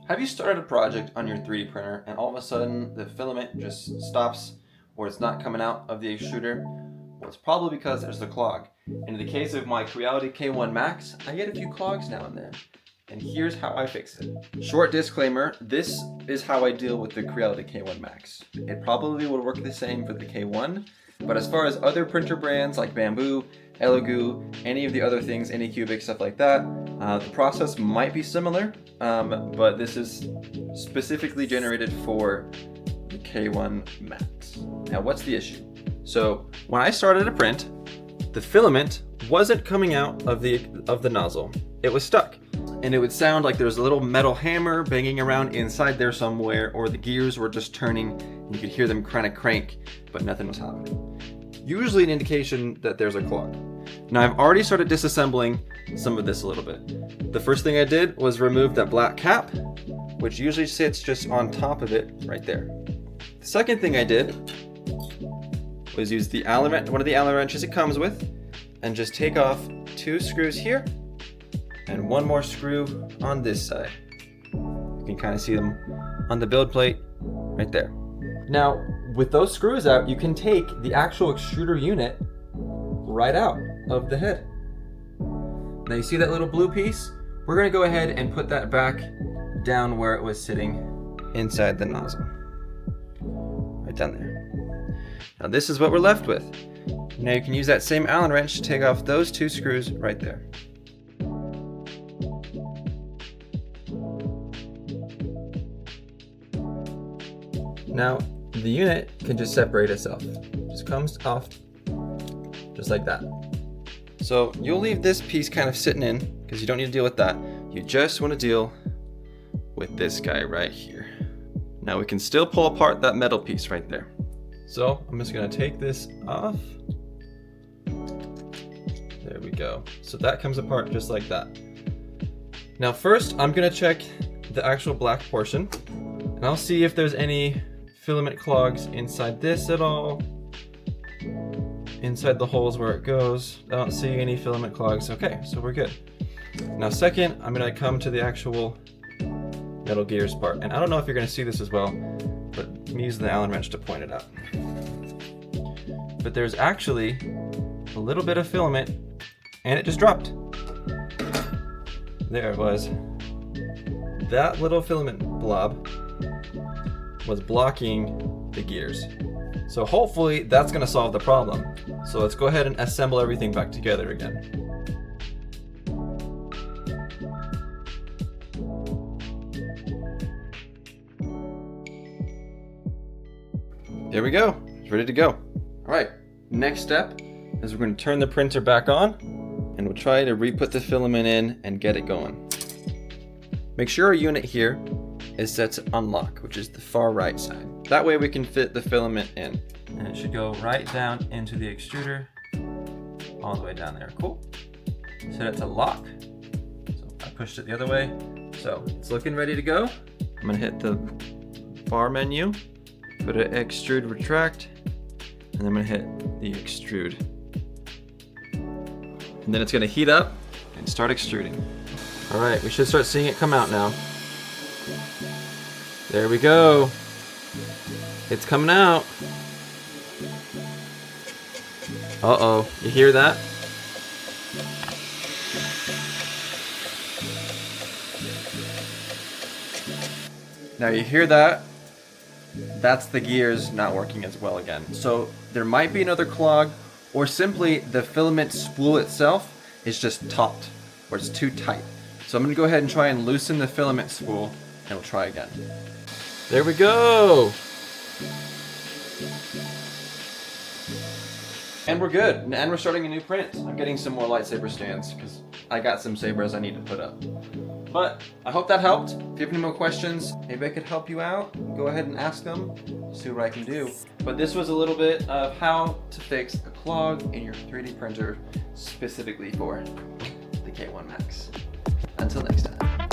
Have you started a project on your 3D printer and all of a sudden the filament just stops or it's not coming out of the extruder? Well, it's probably because there's a clog. In the case of my Creality K1 Max, I get a few clogs now and then. And here's how I fix it. Short disclaimer, this is how I deal with the Creality K1 Max. It probably will work the same for the K1, but as far as other printer brands like Bamboo, Elegoo, any of the other things, Anycubic, stuff like that, the process might be similar, but this is specifically generated for the K1 Max. Now, what's the issue? So when I started to print, the filament wasn't coming out of the nozzle. It was stuck. And it would sound like there's a little metal hammer banging around inside there somewhere, or the gears were just turning and you could hear them kind of crank, but nothing was happening. Usually an indication that there's a clog. Now I've already started disassembling some of this a little bit. The first thing I did was remove that black cap, which usually sits just on top of it right there. The second thing I did was use the Allen wrench, one of the Allen wrenches it comes with, and just take off 2 screws here and 1 more screw on this side. You can kind of see them on the build plate right there. Now, with those screws out, you can take the actual extruder unit right out of the head. Now you see that little blue piece? We're gonna go ahead and put that back down where it was sitting inside the nozzle. Right down there. Now this is what we're left with. Now you can use that same Allen wrench to take off those 2 screws right there. Now, the unit can just separate itself. Just comes off just like that. So you'll leave this piece kind of sitting in because you don't need to deal with that. You just want to deal with this guy right here. Now we can still pull apart that metal piece right there. So I'm just going to take this off. There we go. So that comes apart just like that. Now first I'm going to check the actual black portion and I'll see if there's any filament clogs inside this at all. Inside the holes where it goes. I don't see any filament clogs. Okay, so we're good. Now second, I'm gonna come to the actual metal gears part. And I don't know if you're gonna see this as well, but I'm using the Allen wrench to point it out. But there's actually a little bit of filament and it just dropped. There it was. That little filament blob was blocking the gears. So hopefully that's gonna solve the problem. So let's go ahead and assemble everything back together again. There we go, it's ready to go. All right, next step is we're gonna turn the printer back on and we'll try to re-put the filament in and get it going. Make sure our unit here is set to unlock, which is the far right side. That way we can fit the filament in. And it should go right down into the extruder, all the way down there. Cool. Set it to lock. So I pushed it the other way. So it's looking ready to go. I'm gonna hit the bar menu, go to extrude retract, and I'm gonna hit the extrude. And then it's gonna heat up and start extruding. All right, we should start seeing it come out now. There we go. It's coming out. Uh-oh, you hear that? Now you hear that? That's the gears not working as well again. So there might be another clog, or simply the filament spool itself is just taut, or it's too tight. So I'm gonna go ahead and try and loosen the filament spool, and we'll try again. There we go! And we're good, and we're starting a new print. I'm getting some more lightsaber stands, because I got some sabers I need to put up. But I hope that helped. If you have any more questions, maybe I could help you out. Go ahead and ask them, see what I can do. But this was a little bit of how to fix a clog in your 3D printer, specifically for the K1 Max. Until next time.